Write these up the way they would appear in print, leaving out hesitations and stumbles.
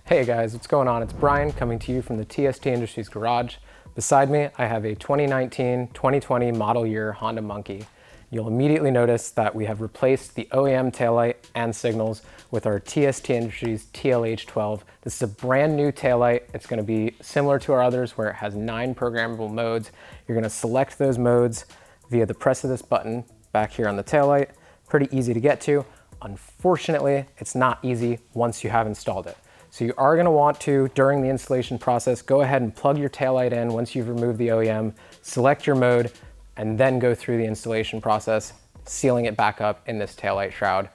Hey guys, what's going on? It's Brian coming to you from the TST Industries garage. Beside me, I have a 2019-2020 model year Honda Monkey. You'll immediately notice that we have replaced the OEM taillight and signals with our TST Industries TLH12. This is a brand new taillight. It's going to be similar to our others where it has 9 programmable modes. You're going to select those modes via the press of this button back here on the taillight. Pretty easy to get to. Unfortunately, it's not easy once you have installed it. So you are going to want to, during the installation process, go ahead and plug your taillight in once you've removed the OEM, select your mode, and then go through the installation process, sealing it back up in this taillight shroud.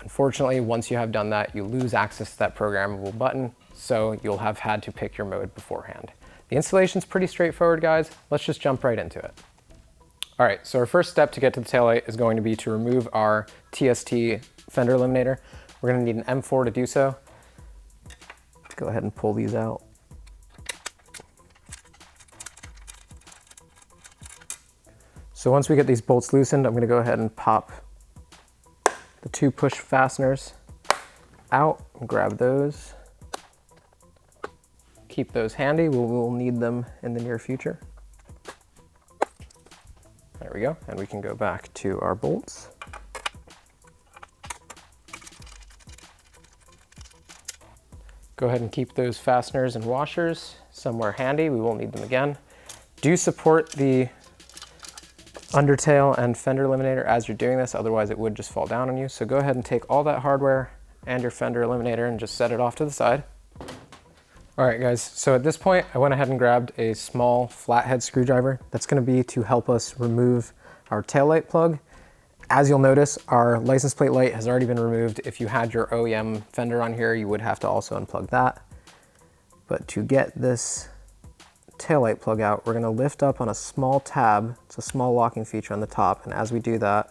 Unfortunately, once you have done that, you lose access to that programmable button, so you'll have had to pick your mode beforehand. The installation's pretty straightforward, guys. Let's just jump right into it. All right, so our first step to get to the taillight is going to be to remove our TST fender eliminator. We're going to need an M4 to do so. Go ahead and pull these out. So once we get these bolts loosened, I'm going to go ahead and pop the 2 push fasteners out and grab those. Keep those handy. We'll need them in the near future. There we go. And we can go back to our bolts. Go ahead and keep those fasteners and washers somewhere handy. We will need them again. Do support the undertail and fender eliminator as you're doing this, otherwise it would just fall down on you. So go ahead and take all that hardware and your fender eliminator and just set it off to the side. All right guys, so at this point I went ahead and grabbed a small flathead screwdriver. That's going to be to help us remove our taillight plug. As you'll notice, our license plate light has already been removed. If you had your OEM fender on here, you would have to also unplug that. But to get this taillight plug out, we're gonna lift up on a small tab. It's a small locking feature on the top. And as we do that,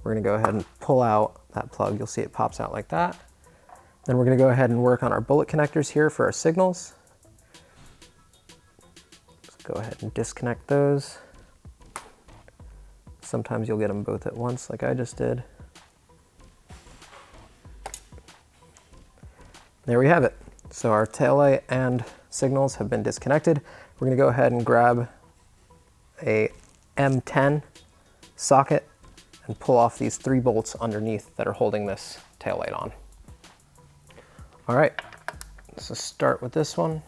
we're gonna go ahead and pull out that plug. You'll see it pops out like that. Then we're gonna go ahead and work on our bullet connectors here for our signals. Let's go ahead and disconnect those. Sometimes you'll get them both at once like I just did. There we have it. So our taillight and signals have been disconnected. We're going to go ahead and grab a M10 socket and pull off these 3 bolts underneath that are holding this taillight on. All right, so start with this one.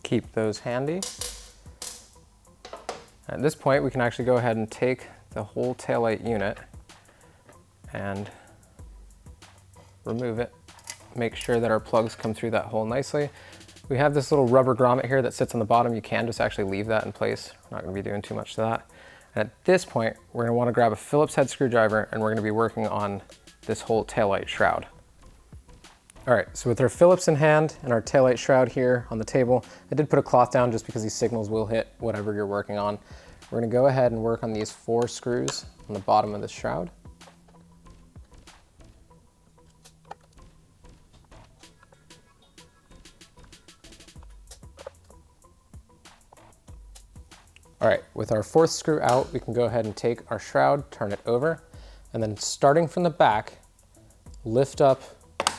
Keep those handy. At this point, we can actually go ahead and take the whole taillight unit and remove it. Make sure that our plugs come through that hole nicely. We have this little rubber grommet here that sits on the bottom. You can just actually leave that in place. We're not going to be doing too much to that. And at this point, we're going to want to grab a Phillips head screwdriver and we're going to be working on this whole taillight shroud. All right, so with our Phillips in hand and our taillight shroud here on the table, I did put a cloth down just because these signals will hit whatever you're working on. We're gonna go ahead and work on these 4 screws on the bottom of the shroud. All right, with our 4th screw out, we can go ahead and take our shroud, turn it over, and then starting from the back, lift up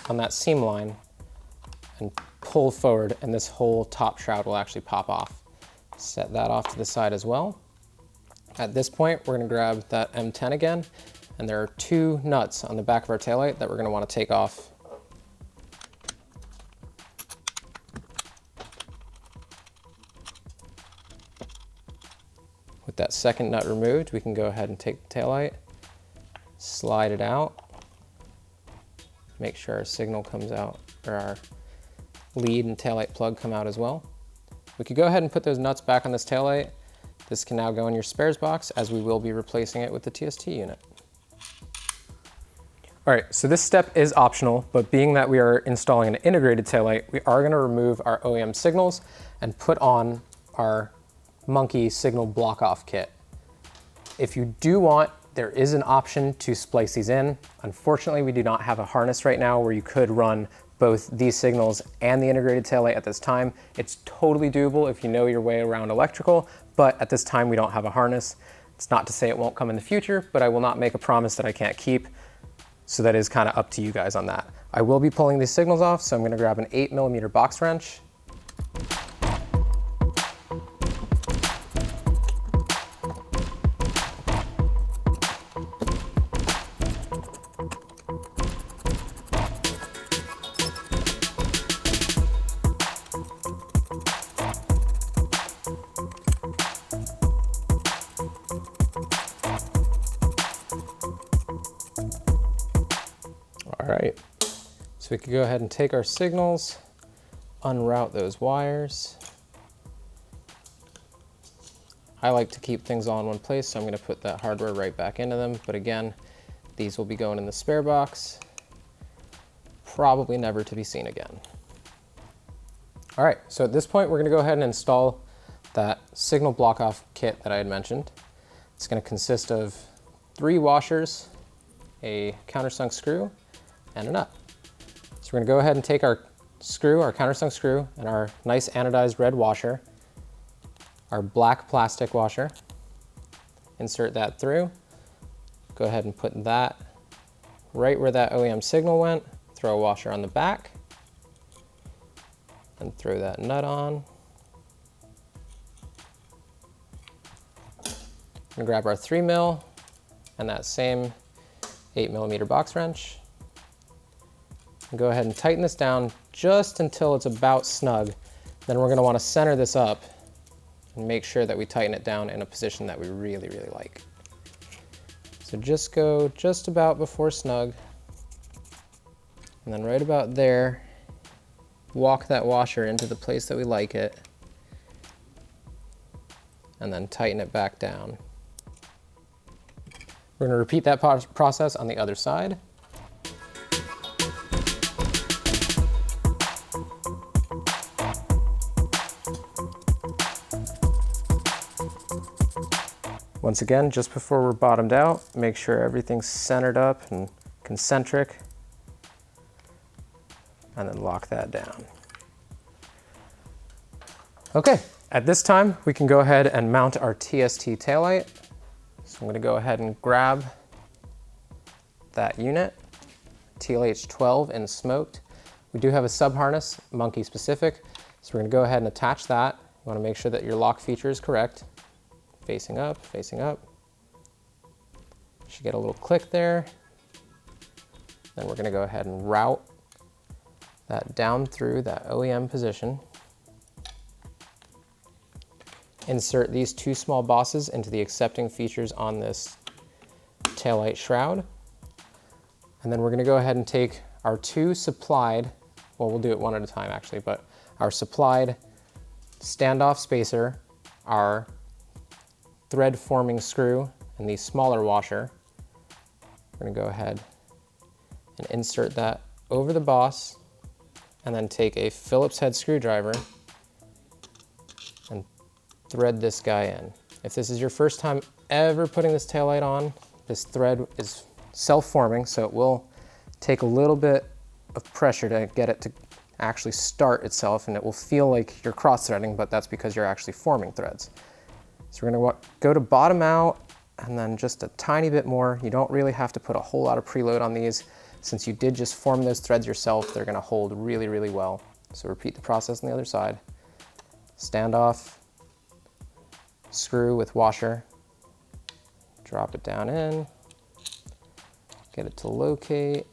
on that seam line and pull forward, and this whole top shroud will actually pop off. Set that off to the side as well. At this point, we're going to grab that M10 again, and there are 2 nuts on the back of our taillight that we're going to want to take off. With that 2nd nut removed, we can go ahead and take the taillight, slide it out, make sure our signal comes out, or our lead and taillight plug come out as well. We could go ahead and put those nuts back on this taillight. This can now go in your spares box as we will be replacing it with the TST unit. All right, so this step is optional, but being that we are installing an integrated taillight, we are gonna remove our OEM signals and put on our Monkey signal block-off kit. If you do want, there is an option to splice these in. Unfortunately, we do not have a harness right now where you could run both these signals and the integrated taillight at this time. It's totally doable if you know your way around electrical, but at this time we don't have a harness. It's not to say it won't come in the future, but I will not make a promise that I can't keep. So that is kind of up to you guys on that. I will be pulling these signals off, so I'm going to grab an 8mm box wrench. All right, so we could go ahead and take our signals, unroute those wires. I like to keep things all in one place, so I'm going to put that hardware right back into them. But again, these will be going in the spare box, probably never to be seen again. All right, so at this point, we're going to go ahead and install that signal block-off kit that I had mentioned. It's going to consist of 3 washers, a countersunk screw, and a nut. So we're going to go ahead and take our screw, our countersunk screw, and our nice anodized red washer, our black plastic washer, insert that through, go ahead and put that right where that OEM signal went, throw a washer on the back, and throw that nut on. We're going to grab our 3mm and that same 8mm box wrench. And go ahead and tighten this down just until it's about snug. Then we're going to want to center this up and make sure that we tighten it down in a position that we really, really like. So just go just about before snug. And then right about there, walk that washer into the place that we like it. And then tighten it back down. We're going to repeat that process on the other side. Once again, just before we're bottomed out, make sure everything's centered up and concentric, and then lock that down. Okay, at this time, we can go ahead and mount our TST taillight. So I'm going to go ahead and grab that unit, TLH12 in smoked. We do have a sub-harness, monkey specific, so we're going to go ahead and attach that. You want to make sure that your lock feature is correct. Facing up, facing up. Should get a little click there. Then we're going to go ahead and route that down through that OEM position. Insert these 2 small bosses into the accepting features on this taillight shroud. And then we're going to go ahead and take our 2 supplied, well, we'll do it one at a time actually, but our supplied standoff spacer, our thread forming screw, and the smaller washer. We're going to go ahead and insert that over the boss, and then take a Phillips head screwdriver and thread this guy in. If this is your first time ever putting this taillight on, this thread is self-forming, so it will take a little bit of pressure to get it to actually start itself, and it will feel like you're cross-threading, but that's because you're actually forming threads. So we're going to go to bottom out and then just a tiny bit more. You don't really have to put a whole lot of preload on these. Since you did just form those threads yourself, they're going to hold really, really well. So repeat the process on the other side. Standoff, screw with washer, drop it down in, get it to locate,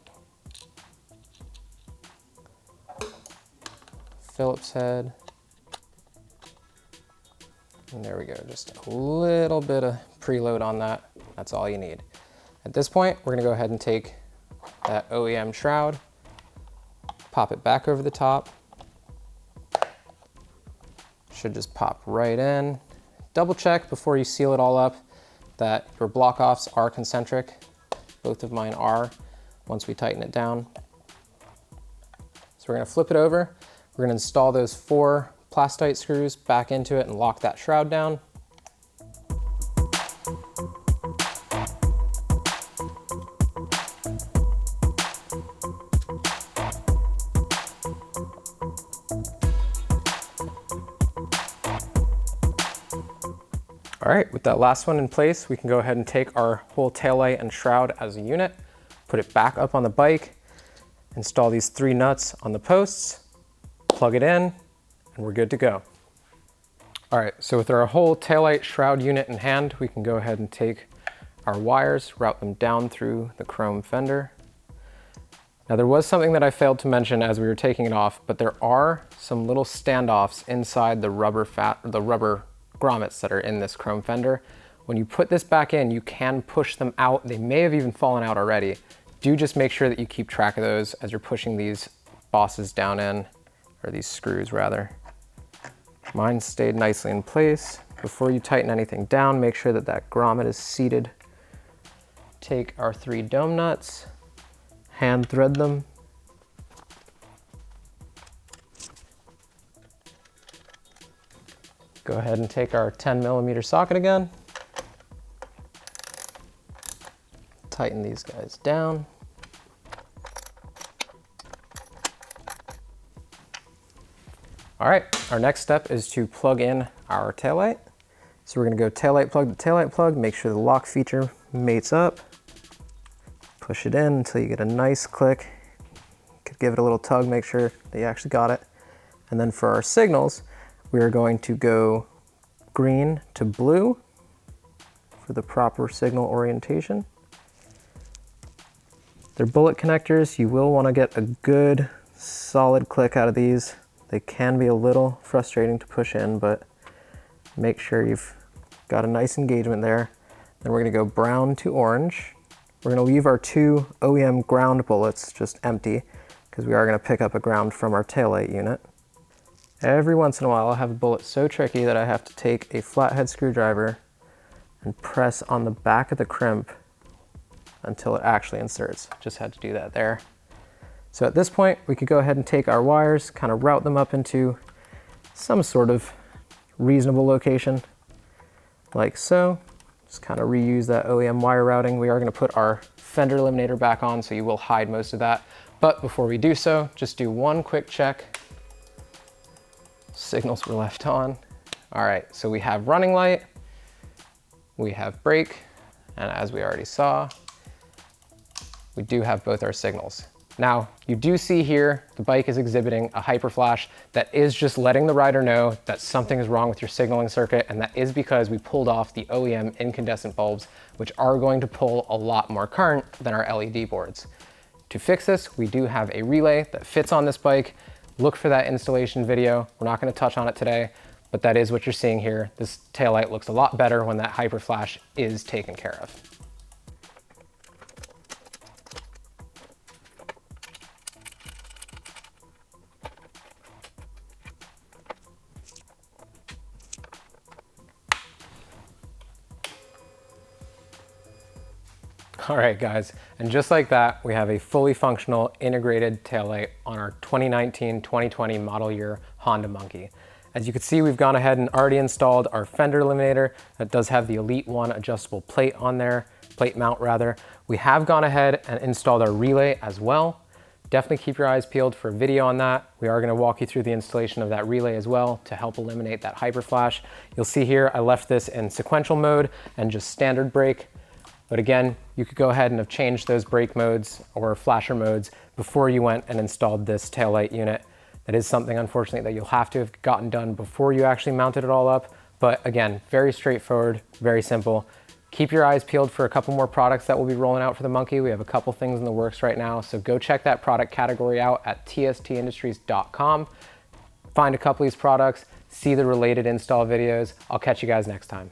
Phillips head. And there we go, just a little bit of preload on that. That's all you need. At this point, we're gonna go ahead and take that OEM shroud, pop it back over the top. Should just pop right in. Double check before you seal it all up that your block offs are concentric. Both of mine are once we tighten it down. So we're gonna flip it over. We're gonna install those 4 plastite screws back into it and lock that shroud down. All right, with that last one in place, we can go ahead and take our whole taillight and shroud as a unit, put it back up on the bike, install these 3 nuts on the posts, plug it in, and we're good to go. All right, so with our whole taillight shroud unit in hand, we can go ahead and take our wires, route them down through the chrome fender. Now there was something that I failed to mention as we were taking it off, but there are some little standoffs inside the rubber grommets that are in this chrome fender. When you put this back in, you can push them out. They may have even fallen out already. Do just make sure that you keep track of those as you're pushing these bosses down in, or these screws rather. Mine stayed nicely in place. Before you tighten anything down, make sure that that grommet is seated. Take our 3 dome nuts, hand thread them. Go ahead and take our 10mm socket again. Tighten these guys down. All right, our next step is to plug in our taillight. So we're gonna go taillight plug to taillight plug, make sure the lock feature mates up. Push it in until you get a nice click. You could give it a little tug, make sure that you actually got it. And then for our signals, we are going to go green to blue for the proper signal orientation. They're bullet connectors. You will want to get a good solid click out of these. They can be a little frustrating to push in, but make sure you've got a nice engagement there. Then we're going to go brown to orange. We're going to leave our 2 OEM ground bullets just empty because we are going to pick up a ground from our taillight unit. Every once in a while I'll have a bullet so tricky that I have to take a flathead screwdriver and press on the back of the crimp until it actually inserts. Just had to do that there. So at this point we could go ahead and take our wires, kind of route them up into some sort of reasonable location like so. Just kind of reuse that OEM wire routing. We are going to put our fender eliminator back on, so you will hide most of that. But before we do so, just do one quick check. Signals were left on. All right, so we have running light, we have brake, and as we already saw, we do have both our signals. Now, you do see here, the bike is exhibiting a hyper flash that is just letting the rider know that something is wrong with your signaling circuit, and that is because we pulled off the OEM incandescent bulbs, which are going to pull a lot more current than our LED boards. To fix this, we do have a relay that fits on this bike. Look for that installation video. We're not going to touch on it today, but that is what you're seeing here. This taillight looks a lot better when that hyper flash is taken care of. All right, guys, and just like that, we have a fully functional integrated taillight on our 2019-2020 model year Honda Monkey. As you can see, we've gone ahead and already installed our fender eliminator that does have the Elite 1 adjustable plate on there, plate mount rather. We have gone ahead and installed our relay as well. Definitely keep your eyes peeled for a video on that. We are going to walk you through the installation of that relay as well to help eliminate that hyper flash. You'll see here I left this in sequential mode and just standard brake. But again, you could go ahead and have changed those brake modes or flasher modes before you went and installed this taillight unit. That is something, unfortunately, that you'll have to have gotten done before you actually mounted it all up. But again, very straightforward, very simple. Keep your eyes peeled for a couple more products that we'll be rolling out for the Monkey. We have a couple things in the works right now, so go check that product category out at tstindustries.com. Find a couple of these products, see the related install videos. I'll catch you guys next time.